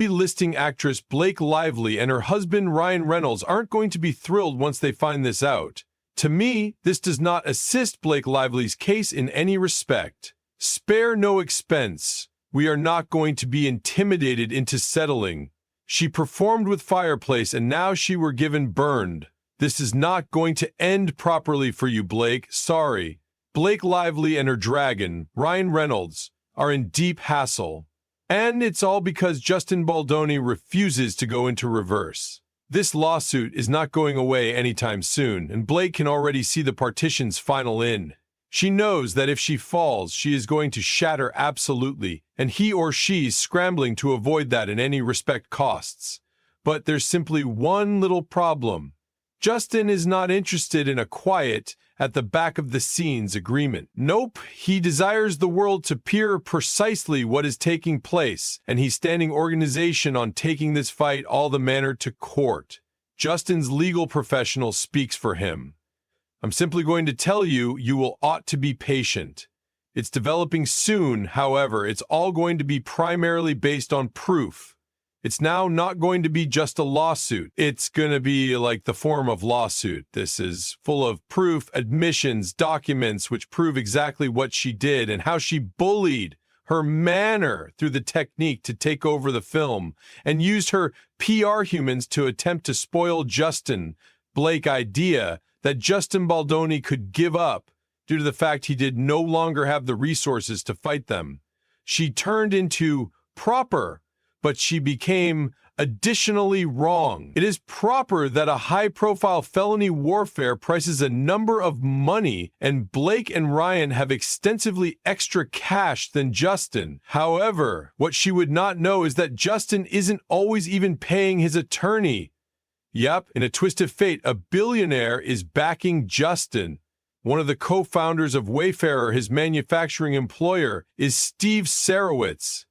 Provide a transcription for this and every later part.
listing actress Blake Lively and her husband Ryan Reynolds aren't going to be thrilled once they find this out. To me, this does not assist Blake Lively's case in any respect. Spare no expense. We are not going to be intimidated into settling. She performed with Fireplace and now she were given Burned. This is not going to end properly for you, Blake. Sorry. Blake Lively and her dragon, Ryan Reynolds, are in deep hassle. And it's all because Justin Baldoni refuses to go into reverse. This lawsuit is not going away anytime soon, and Blake can already see the partition's final end. She knows that if she falls, she is going to shatter absolutely, and he or she's scrambling to avoid that in any respect costs. But there's simply one little problem. Justin is not interested in a quiet, at the back of the scenes agreement. Nope, he desires the world to peer precisely what is taking place, and he's standing organization on taking this fight all the manner to court. Justin's legal professional speaks for him. I'm simply going to tell you, you will ought to be patient. It's developing soon, however, it's all going to be primarily based on proof. It's now not going to be just a lawsuit. It's going to be like the form of lawsuit. This is full of proof, admissions, documents which prove exactly what she did and how she bullied her manner through the technique to take over the film and used her PR humans to attempt to spoil Justin Blake's idea that Justin Baldoni could give up due to the fact he did no longer have the resources to fight them. She turned into proper, but she became additionally wrong. It is proper that a high-profile felony warfare prices a number of money, and Blake and Ryan have extensively extra cash than Justin. However, what she would not know is that Justin isn't always even paying his attorney. Yep, in a twist of fate, a billionaire is backing Justin. One of the co-founders of Wayfarer, his manufacturing employer, is Steve Sarowitz.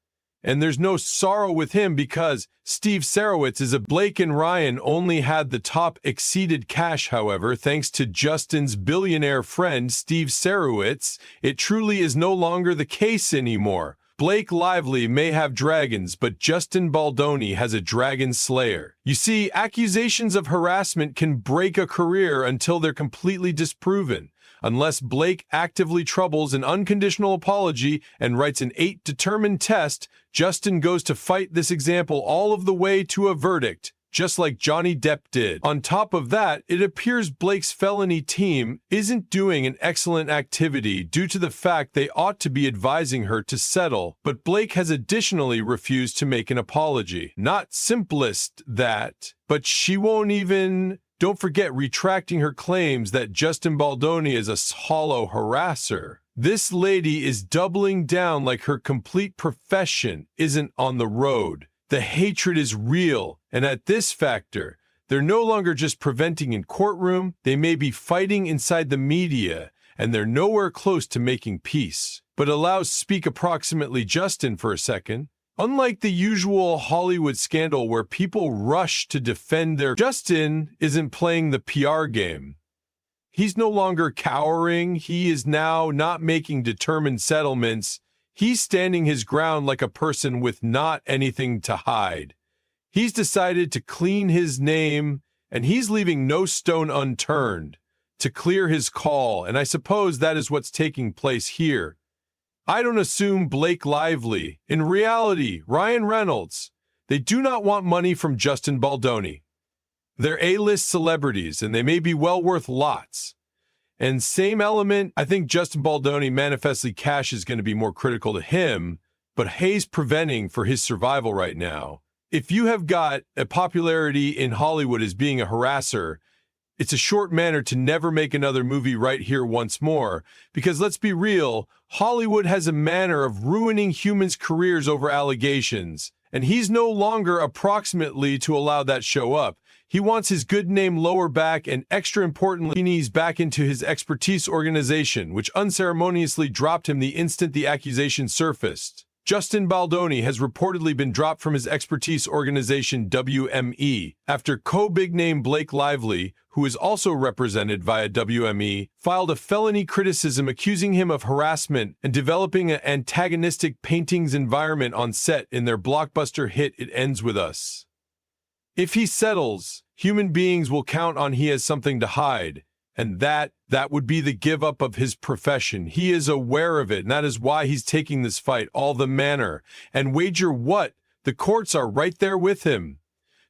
And there's no sorrow with him because Steve Sarowitz is a Blake and Ryan only had the top exceeded cash, however, thanks to Justin's billionaire friend, Steve Sarowitz, it truly is no longer the case anymore. Blake Lively may have dragons, but Justin Baldoni has a dragon slayer. You see, accusations of harassment can break a career until they're completely disproven. Unless Blake actively troubles an unconditional apology and writes an 8 determined test, Justin goes to fight this example all of the way to a verdict, just like Johnny Depp did. On top of that, it appears Blake's felony team isn't doing an excellent activity due to the fact they ought to be advising her to settle, but Blake has additionally refused to make an apology. Not simplest that, but she won't even... Don't forget retracting her claims that Justin Baldoni is a hollow harasser. This lady is doubling down like her complete profession isn't on the road. The hatred is real, and at this factor, they're no longer just preventing in courtroom, they may be fighting inside the media, and they're nowhere close to making peace. But allows speak approximately Justin for a second. Unlike the usual Hollywood scandal where people rush to defend their... Justin isn't playing the PR game. He's no longer cowering. He is now not making determined settlements. He's standing his ground like a person with not anything to hide. He's decided to clean his name, and he's leaving no stone unturned to clear his call, and I suppose that is what's taking place here. I don't assume Blake Lively. In reality, Ryan Reynolds. They do not want money from Justin Baldoni. They're A-list celebrities, and they may be well worth lots. And same element, I think Justin Baldoni manifestly cash is going to be more critical to him, but Hayes preventing for his survival right now. If you have got a popularity in Hollywood as being a harasser, it's a short manner to never make another movie right here once more, because let's be real, Hollywood has a manner of ruining humans' careers over allegations, and he's no longer approximately to allow that show up. He wants his good name lower back and extra importantly, knees back into his expertise organization, which unceremoniously dropped him the instant the accusation surfaced. Justin Baldoni has reportedly been dropped from his expertise organization WME after co-big name Blake Lively, who is also represented via WME, filed a felony criticism accusing him of harassment and developing an antagonistic paintings environment on set in their blockbuster hit It Ends With Us. If he settles, human beings will count on he has something to hide, and that would be the give-up of his profession. He is aware of it, and that is why he's taking this fight all the manner. And wager what? The courts are right there with him.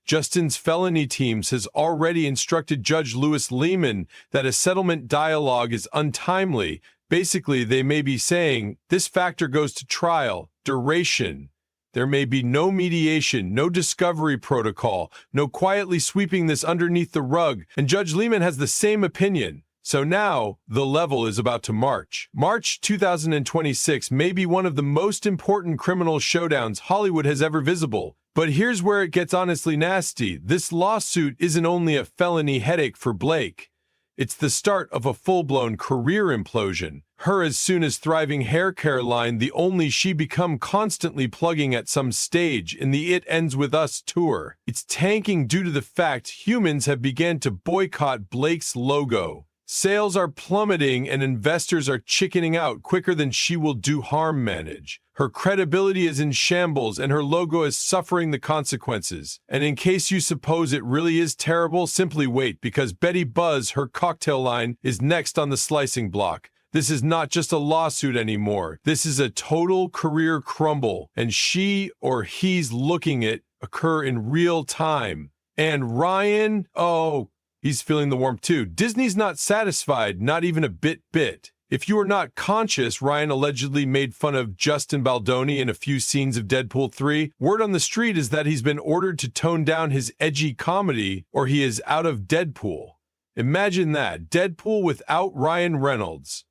Justin's felony teams has already instructed Judge Louis Lehman that a settlement dialogue is untimely. Basically, they may be saying, this factor goes to trial, duration. There may be no mediation, no discovery protocol, no quietly sweeping this underneath the rug, and Judge Lehman has the same opinion. So now, the level is about to march. March 2026 may be one of the most important criminal showdowns Hollywood has ever visible. But here's where it gets honestly nasty. This lawsuit isn't only a felony headache for Blake. It's the start of a full-blown career implosion. Her as soon as thriving hair care line, the only she become constantly plugging at some stage in the It Ends With Us tour. It's tanking due to the fact humans have begun to boycott Blake's logo. Sales are plummeting and investors are chickening out quicker than she will do harm manage. Her credibility is in shambles and her logo is suffering the consequences. And in case you suppose it really is terrible, simply wait, because Betty Buzz, her cocktail line, is next on the slicing block. This is not just a lawsuit anymore. This is a total career crumble, and she or he's looking it occur in real time. And Ryan, oh, he's feeling the warmth too. Disney's not satisfied, not even a bit. If you are not conscious, Ryan allegedly made fun of Justin Baldoni in a few scenes of Deadpool 3. Word on the street is that he's been ordered to tone down his edgy comedy or he is out of Deadpool. Imagine that, Deadpool without Ryan Reynolds.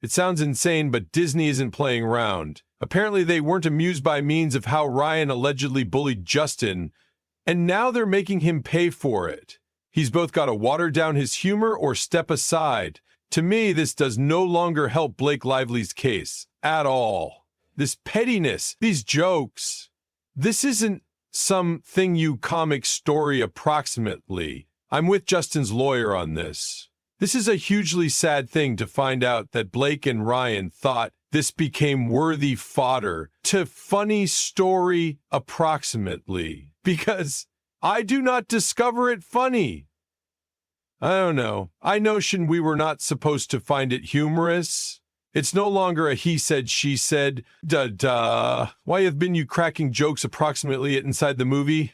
It sounds insane, but Disney isn't playing around. Apparently they weren't amused by means of how Ryan allegedly bullied Justin, and now they're making him pay for it. He's both got to water down his humor or step aside. To me, this does no longer help Blake Lively's case at all. This pettiness, these jokes, this isn't some thing you comic story approximately. I'm with Justin's lawyer on this. This is a hugely sad thing to find out that Blake and Ryan thought this became worthy fodder to funny story approximately, because I do not discover it funny. I don't know. I notion we were not supposed to find it humorous. It's no longer a he said, she said, duh. Why have been you cracking jokes approximately it inside the movie?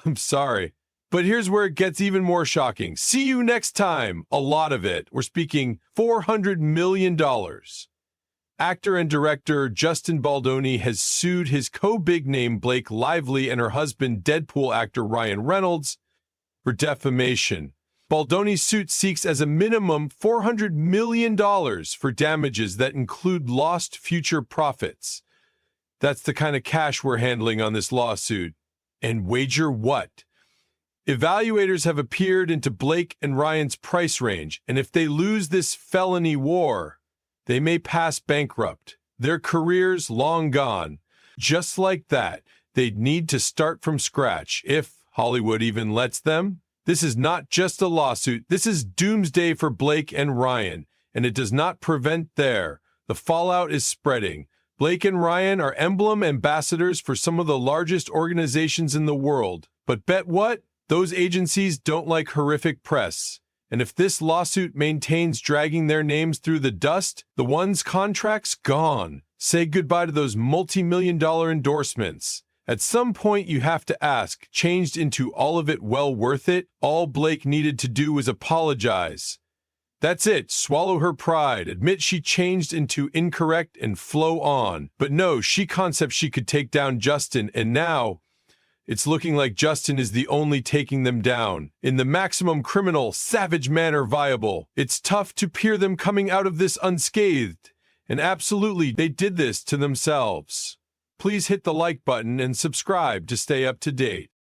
I'm sorry. But here's where it gets even more shocking. See you next time. A lot of it. We're speaking $400 million. Actor and director Justin Baldoni has sued his co-big name Blake Lively and her husband Deadpool actor Ryan Reynolds for defamation. Baldoni's suit seeks as a minimum $400 million for damages that include lost future profits. That's the kind of cash we're handling on this lawsuit. And wager what? Evaluators have appeared into Blake and Ryan's price range, and if they lose this felony war, they may pass bankrupt. Their careers long gone. Just like that, they'd need to start from scratch, if Hollywood even lets them. This is not just a lawsuit. This is doomsday for Blake and Ryan, and it does not prevent there. The fallout is spreading. Blake and Ryan are emblem ambassadors for some of the largest organizations in the world. But bet what? Those agencies don't like horrific press. And if this lawsuit maintains dragging their names through the dust, the one's contract's gone. Say goodbye to those multi-million-dollar endorsements. At some point you have to ask, changed into all of it well worth it? All Blake needed to do was apologize. That's it, swallow her pride, admit she changed into incorrect and flow on. But no, she concept she could take down Justin, and now it's looking like Justin is the only taking them down. In the maximum criminal, savage manner viable. It's tough to peer them coming out of this unscathed. And absolutely, they did this to themselves. Please hit the like button and subscribe to stay up to date.